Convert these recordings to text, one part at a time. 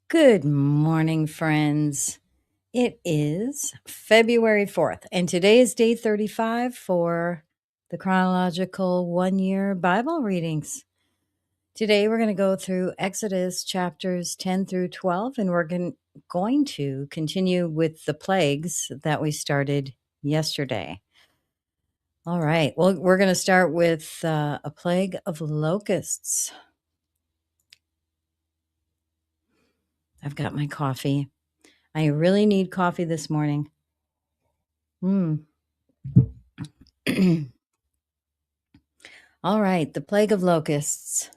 Good morning, friends. It is February 4th, and today is day 35 for the Chronological 1-year Bible readings. Today we're going to go through Exodus chapters 10 through 12, and we're going to continue with the plagues that we started yesterday. All right, well, we're going to start with a plague of locusts. I've got my coffee. I really need coffee this morning. All right, the plague of locusts.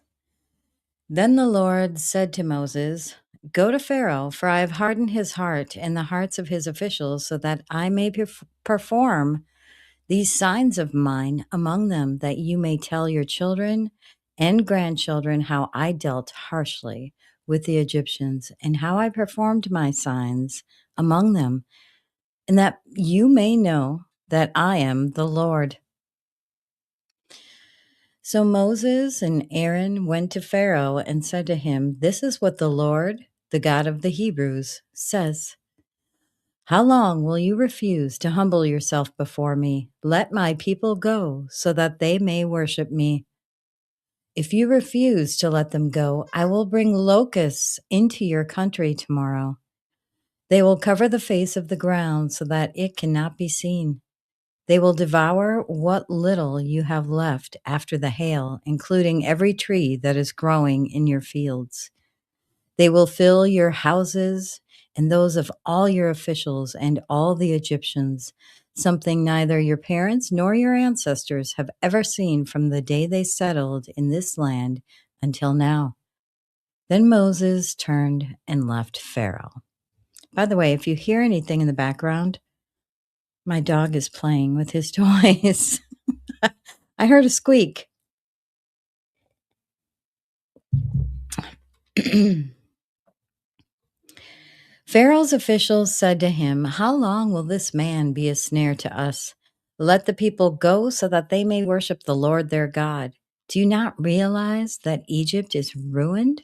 Then the Lord said to Moses, "Go to Pharaoh, for I have hardened his heart and the hearts of his officials, so that I may perform these signs of mine among them, that you may tell your children and grandchildren how I dealt harshly with the Egyptians and how I performed my signs among them, and that you may know that I am the Lord." So Moses and Aaron went to Pharaoh and said to him, "This is what the Lord, the God of the Hebrews, says. How long will you refuse to humble yourself before me? Let my people go so that they may worship me. If you refuse to let them go, I will bring locusts into your country tomorrow. They will cover the face of the ground so that it cannot be seen. They will devour what little you have left after the hail, including every tree that is growing in your fields. They will fill your houses and those of all your officials and all the Egyptians, something neither your parents nor your ancestors have ever seen from the day they settled in this land until now." Then Moses turned and left Pharaoh. By the way, if you hear anything in the background, my dog is playing with his toys. I heard a squeak. Pharaoh's officials said to him, "How long will this man be a snare to us? Let the people go so that they may worship the Lord their God. Do you not realize that Egypt is ruined?"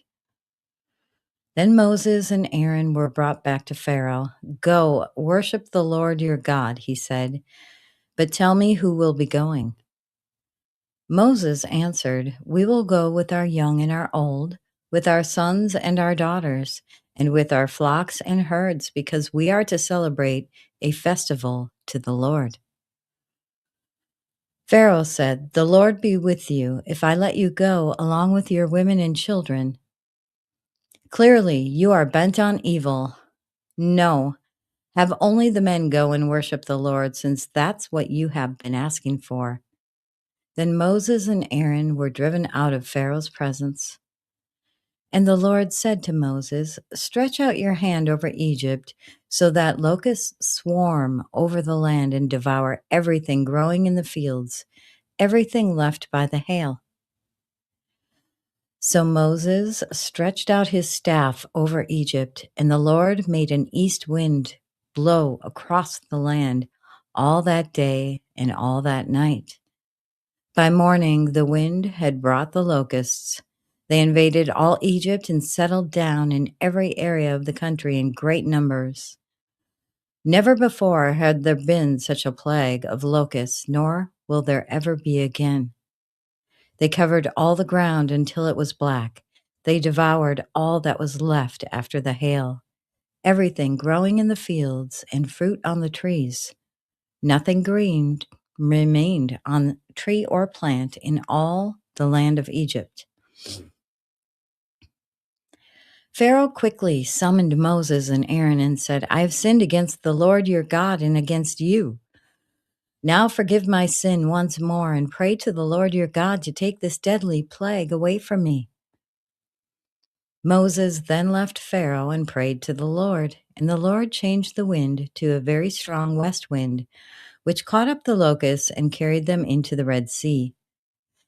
Then Moses and Aaron were brought back to Pharaoh. "Go, worship the Lord your God," he said, "but tell me who will be going." Moses answered, "We will go with our young and our old, with our sons and our daughters, and with our flocks and herds, because we are to celebrate a festival to the Lord." Pharaoh said, "The Lord be with you if I let you go along with your women and children. Clearly, you are bent on evil. No, have only the men go and worship the Lord, since that's what you have been asking for." Then Moses and Aaron were driven out of Pharaoh's presence. And the Lord said to Moses, "Stretch out your hand over Egypt so that locusts swarm over the land and devour everything growing in the fields, everything left by the hail." So Moses stretched out his staff over Egypt, and the Lord made an east wind blow across the land all that day and all that night. By morning, the wind had brought the locusts. They invaded all Egypt and settled down in every area of the country in great numbers. Never before had there been such a plague of locusts, nor will there ever be again. They covered all the ground until it was black. They devoured all that was left after the hail, everything growing in the fields and fruit on the trees. Nothing green remained on tree or plant in all the land of Egypt. Pharaoh quickly summoned Moses and Aaron and said, "I have sinned against the Lord your God and against you. Now forgive my sin once more and pray to the Lord your God to take this deadly plague away from me." Moses then left Pharaoh and prayed to the Lord, and the Lord changed the wind to a very strong west wind, which caught up the locusts and carried them into the Red Sea.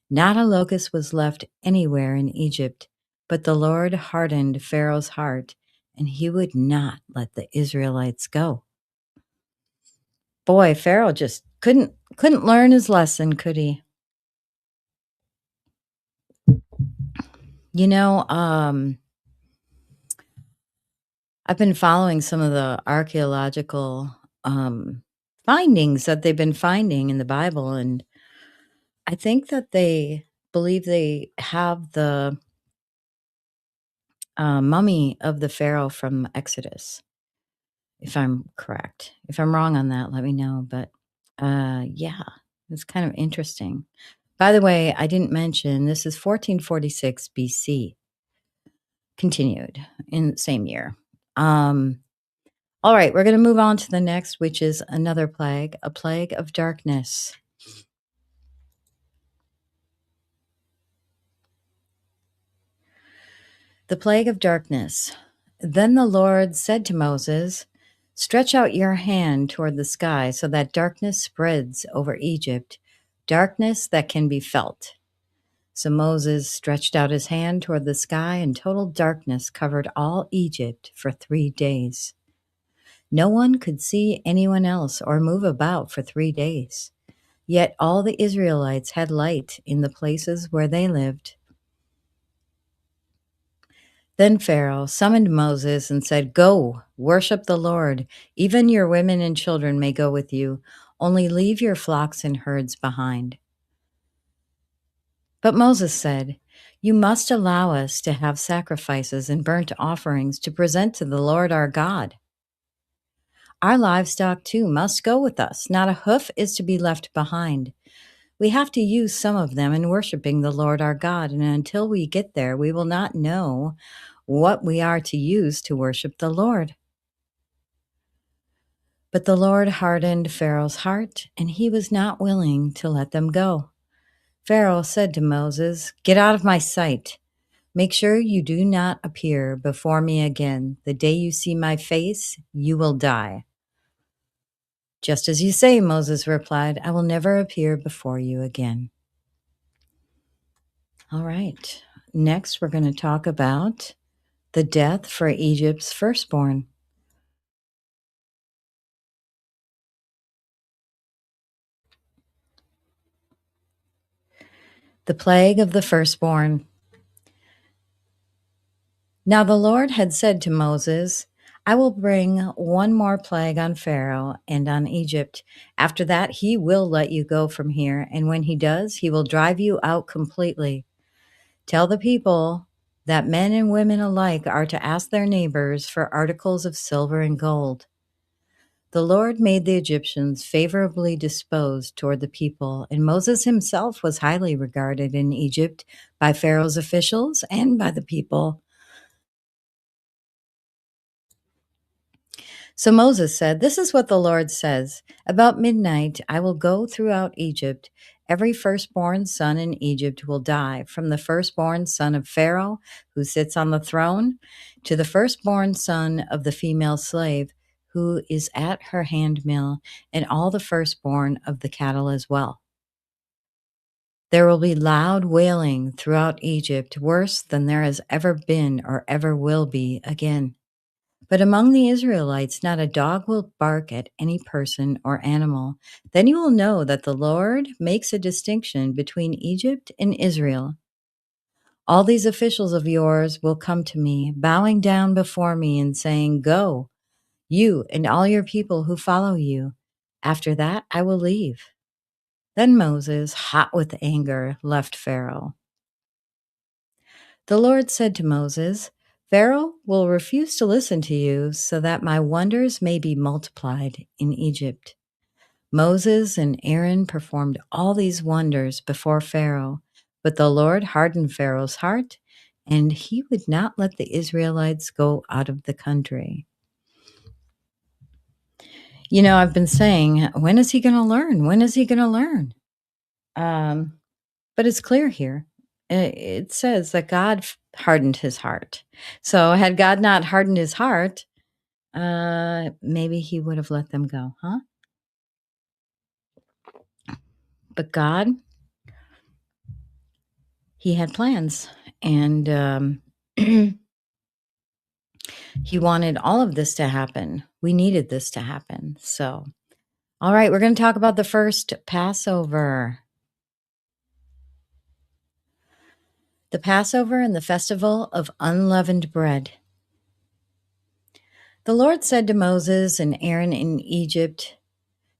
Not a locust was left anywhere in Egypt, but the Lord hardened Pharaoh's heart, and he would not let the Israelites go. Boy, Pharaoh just couldn't learn his lesson, could he? You know, I've been following some of the archaeological findings that they've been finding in the Bible, and I think that they believe they have the mummy of the Pharaoh from Exodus, if I'm correct. If I'm wrong on that, let me know. But yeah, it's kind of interesting. By the way, I didn't mention this is 1446 BC, continued in the same year. All right, we're going to move on to the next, which is another plague, a plague of darkness. The plague of darkness. Then the Lord said to Moses, "Stretch out your hand toward the sky so that darkness spreads over Egypt, darkness that can be felt." So Moses stretched out his hand toward the sky, and total darkness covered all Egypt for 3 days. No one could see anyone else or move about for 3 days. Yet all the Israelites had light in the places where they lived. Then Pharaoh summoned Moses and said, "Go, worship the Lord. Even your women and children may go with you. Only leave your flocks and herds behind." But Moses said, "You must allow us to have sacrifices and burnt offerings to present to the Lord our God. Our livestock too must go with us. Not a hoof is to be left behind. We have to use some of them in worshiping the Lord our God, and until we get there, we will not know what we are to use to worship the Lord." But the Lord hardened Pharaoh's heart, and he was not willing to let them go. Pharaoh said to Moses, "Get out of my sight. Make sure you do not appear before me again. The day you see my face, you will die." "Just as you say," Moses replied, "I will never appear before you again." All right. Next, we're going to talk about the death for Egypt's firstborn. The plague of the firstborn. Now the Lord had said to Moses, "I will bring one more plague on Pharaoh and on Egypt. After that, he will let you go from here, and when he does, he will drive you out completely. Tell the people that men and women alike are to ask their neighbors for articles of silver and gold." The Lord made the Egyptians favorably disposed toward the people, and Moses himself was highly regarded in Egypt by Pharaoh's officials and by the people. So Moses said, "This is what the Lord says. About midnight, I will go throughout Egypt. Every firstborn son in Egypt will die, from the firstborn son of Pharaoh, who sits on the throne, to the firstborn son of the female slave, who is at her handmill, and all the firstborn of the cattle as well. There will be loud wailing throughout Egypt, worse than there has ever been or ever will be again. But among the Israelites, not a dog will bark at any person or animal. Then you will know that the Lord makes a distinction between Egypt and Israel. All these officials of yours will come to me, bowing down before me and saying, 'Go, you and all your people who follow you.' After that, I will leave." Then Moses, hot with anger, left Pharaoh. The Lord said to Moses, "Pharaoh will refuse to listen to you so that my wonders may be multiplied in Egypt." Moses and Aaron performed all these wonders before Pharaoh, but the Lord hardened Pharaoh's heart, and he would not let the Israelites go out of the country. You know, I've been saying, when is he going to learn? When is he going to learn? Um, But it's clear here. It says that God hardened his heart. So had God not hardened his heart, maybe he would have let them go, huh? But God, he had plans, and he wanted all of this to happen. We needed this to happen. So, all right, we're going to talk about the first Passover. The Passover and the festival of unleavened bread. The Lord said to Moses and Aaron in Egypt,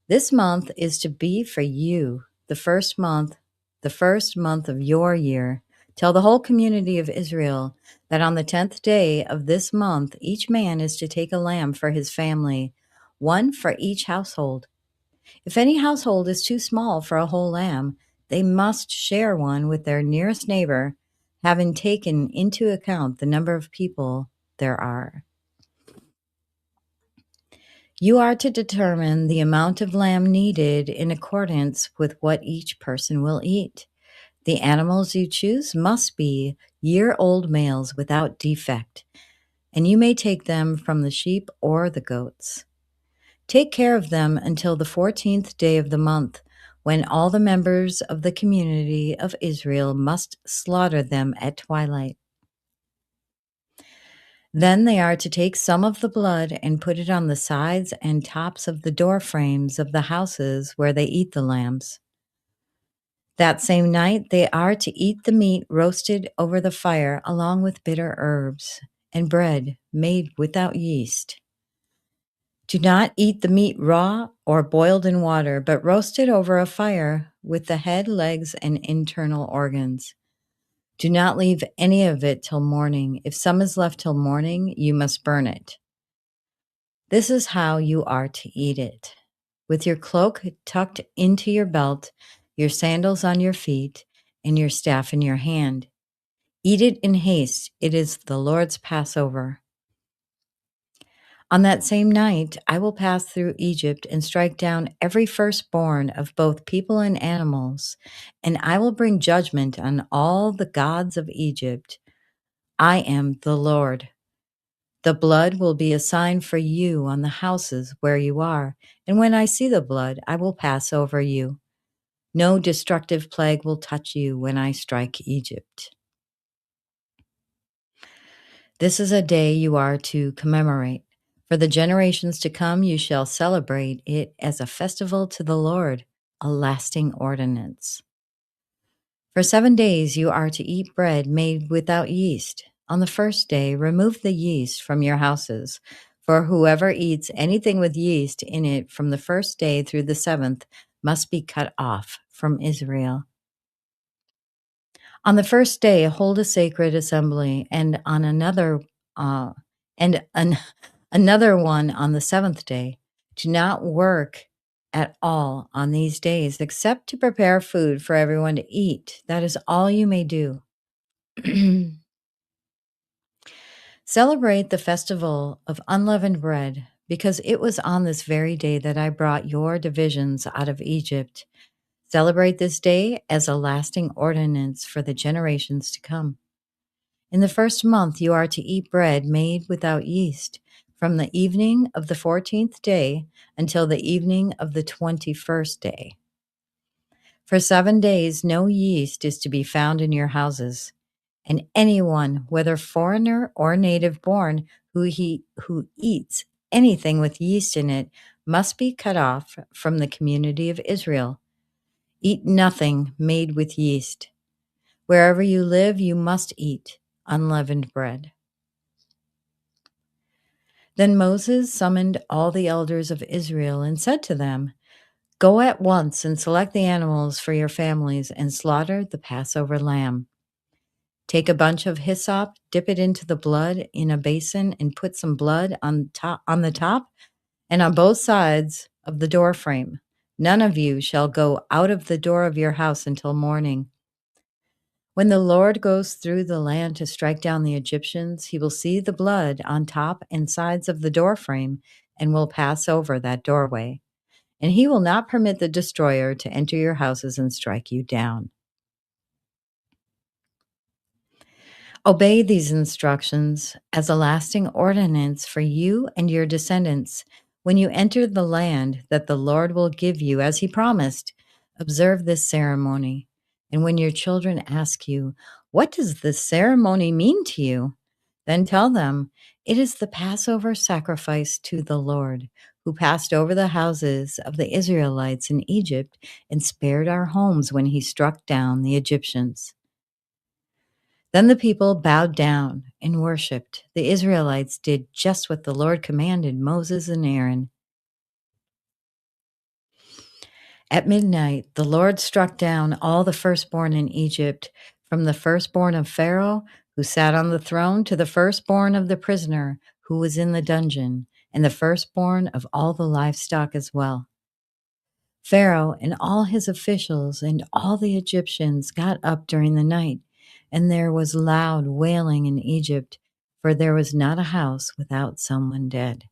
"This month is to be for you the first month of your year. Tell the whole community of Israel that on the 10th day of this month, each man is to take a lamb for his family, one for each household. If any household is too small for a whole lamb, they must share one with their nearest neighbor, having taken into account the number of people there are. You are to determine the amount of lamb needed in accordance with what each person will eat. The animals you choose must be year-old males without defect, and you may take them from the sheep or the goats. Take care of them until the 14th day of the month, when all the members of the community of Israel must slaughter them at twilight. Then they are to take some of the blood and put it on the sides and tops of the door frames of the houses where they eat the lambs. That same night they are to eat the meat roasted over the fire along with bitter herbs and bread made without yeast. Do not eat the meat raw or boiled in water, but roast it over a fire with the head, legs, and internal organs. Do not leave any of it till morning. If some is left till morning, you must burn it. This is how you are to eat it: with your cloak tucked into your belt, your sandals on your feet, and your staff in your hand. Eat it in haste. It is the Lord's Passover. On that same night, I will pass through Egypt and strike down every firstborn of both people and animals, and I will bring judgment on all the gods of Egypt. I am the Lord. The blood will be a sign for you on the houses where you are, and when I see the blood, I will pass over you. No destructive plague will touch you when I strike Egypt. This is a day you are to commemorate. For the generations to come, you shall celebrate it as a festival to the Lord, a lasting ordinance. For 7 days you are to eat bread made without yeast. On the first day, remove the yeast from your houses. For whoever eats anything with yeast in it from the first day through the 7th must be cut off from Israel. On the first day, hold a sacred assembly, and on another, and an, another one on the 7th day. Do not work at all on these days, except to prepare food for everyone to eat. That is all you may do. Celebrate the festival of unleavened bread, because it was on this very day that I brought your divisions out of Egypt. Celebrate this day as a lasting ordinance for the generations to come. In the first month you are to eat bread made without yeast, from the evening of the 14th day until the evening of the 21st day. For 7 days no yeast is to be found in your houses, and anyone, whether foreigner or native born, who eats anything with yeast in it must be cut off from the community of Israel. Eat nothing made with yeast. Wherever you live, you must eat unleavened bread. Then Moses summoned all the elders of Israel and said to them, "Go at once and select the animals for your families and slaughter the Passover lamb. Take a bunch of hyssop, dip it into the blood in a basin, and put some blood on the top and on both sides of the door frame. None of you shall go out of the door of your house until morning. When the Lord goes through the land to strike down the Egyptians, he will see the blood on top and sides of the doorframe and will pass over that doorway. And he will not permit the destroyer to enter your houses and strike you down." Obey these instructions as a lasting ordinance for you and your descendants. When you enter the land that the Lord will give you as he promised, observe this ceremony. And when your children ask you, "What does this ceremony mean to you?" then tell them, "It is the Passover sacrifice to the Lord, who passed over the houses of the Israelites in Egypt and spared our homes when he struck down the Egyptians." Then the people bowed down and worshipped. The Israelites did just what the Lord commanded Moses and Aaron. At midnight, the Lord struck down all the firstborn in Egypt, from the firstborn of Pharaoh, who sat on the throne, to the firstborn of the prisoner who was in the dungeon, and the firstborn of all the livestock as well. Pharaoh and all his officials and all the Egyptians got up during the night, and there was loud wailing in Egypt, for there was not a house without someone dead.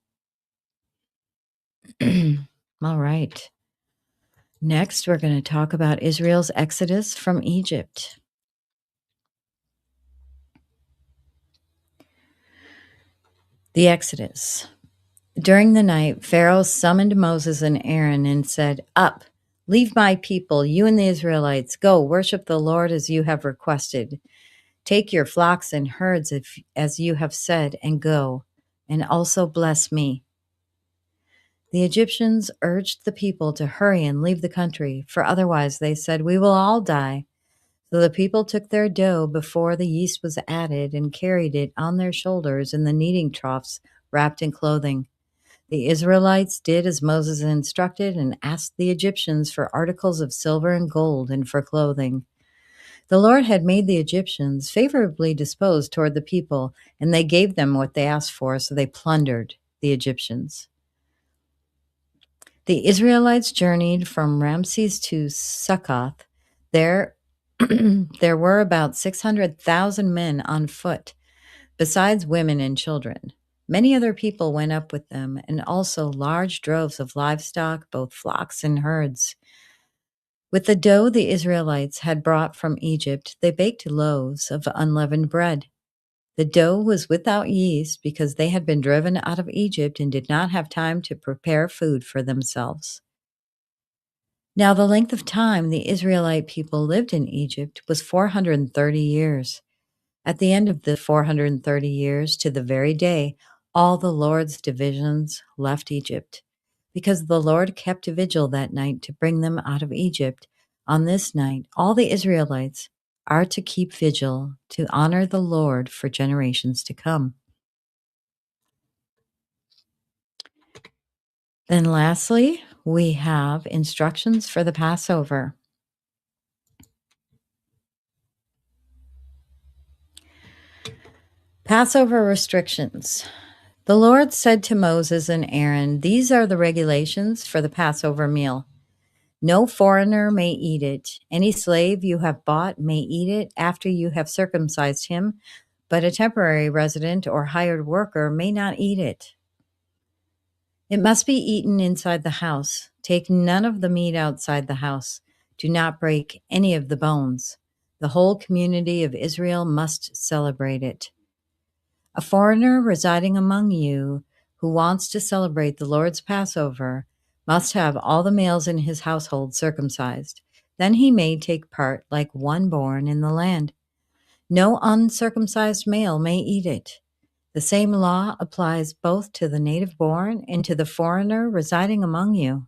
All right. Next, we're going to talk about Israel's exodus from Egypt. The Exodus. During the night, Pharaoh summoned Moses and Aaron and said, "Up, leave my people, you and the Israelites. Go, worship the Lord as you have requested. Take your flocks and herds as you have said, and go, and also bless me." The Egyptians urged the people to hurry and leave the country, for otherwise, they said, "We will all die." So the people took their dough before the yeast was added and carried it on their shoulders in the kneading troughs wrapped in clothing. The Israelites did as Moses instructed and asked the Egyptians for articles of silver and gold and for clothing. The Lord had made the Egyptians favorably disposed toward the people, and they gave them what they asked for, so they plundered the Egyptians. The Israelites journeyed from Ramses to Succoth. There were about 600,000 men on foot, besides women and children. Many other people went up with them, and also large droves of livestock, both flocks and herds. With the dough the Israelites had brought from Egypt, they baked loaves of unleavened bread. The dough was without yeast because they had been driven out of Egypt and did not have time to prepare food for themselves. Now, the length of time the Israelite people lived in Egypt was 430 years. At the end of the 430 years, to the very day, all the Lord's divisions left Egypt, because the Lord kept a vigil that night to bring them out of Egypt. On this night, all the Israelites are to keep vigil to honor the Lord for generations to come. Then lastly, we have instructions for the Passover. Passover restrictions. The Lord said to Moses and Aaron, "These are the regulations for the Passover meal. No foreigner may eat it. Any slave you have bought may eat it after you have circumcised him, but a temporary resident or hired worker may not eat it. It must be eaten inside the house. Take none of the meat outside the house. Do not break any of the bones. The whole community of Israel must celebrate it. A foreigner residing among you who wants to celebrate the Lord's Passover must have all the males in his household circumcised. Then he may take part like one born in the land. No uncircumcised male may eat it. The same law applies both to the native born and to the foreigner residing among you."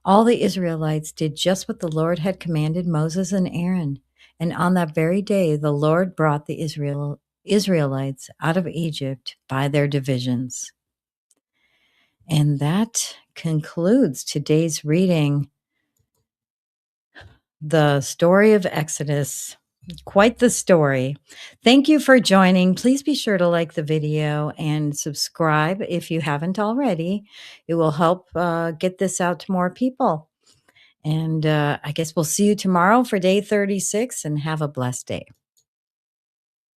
All the Israelites did just what the Lord had commanded Moses and Aaron, and on that very day the Lord brought the Israelites out of Egypt by their divisions. And that concludes today's reading, the story of Exodus. Quite the story. Thank you for joining. Please be sure to like the video and subscribe if you haven't already. It will help get this out to more people. And I guess we'll see you tomorrow for day 36, and have a blessed day.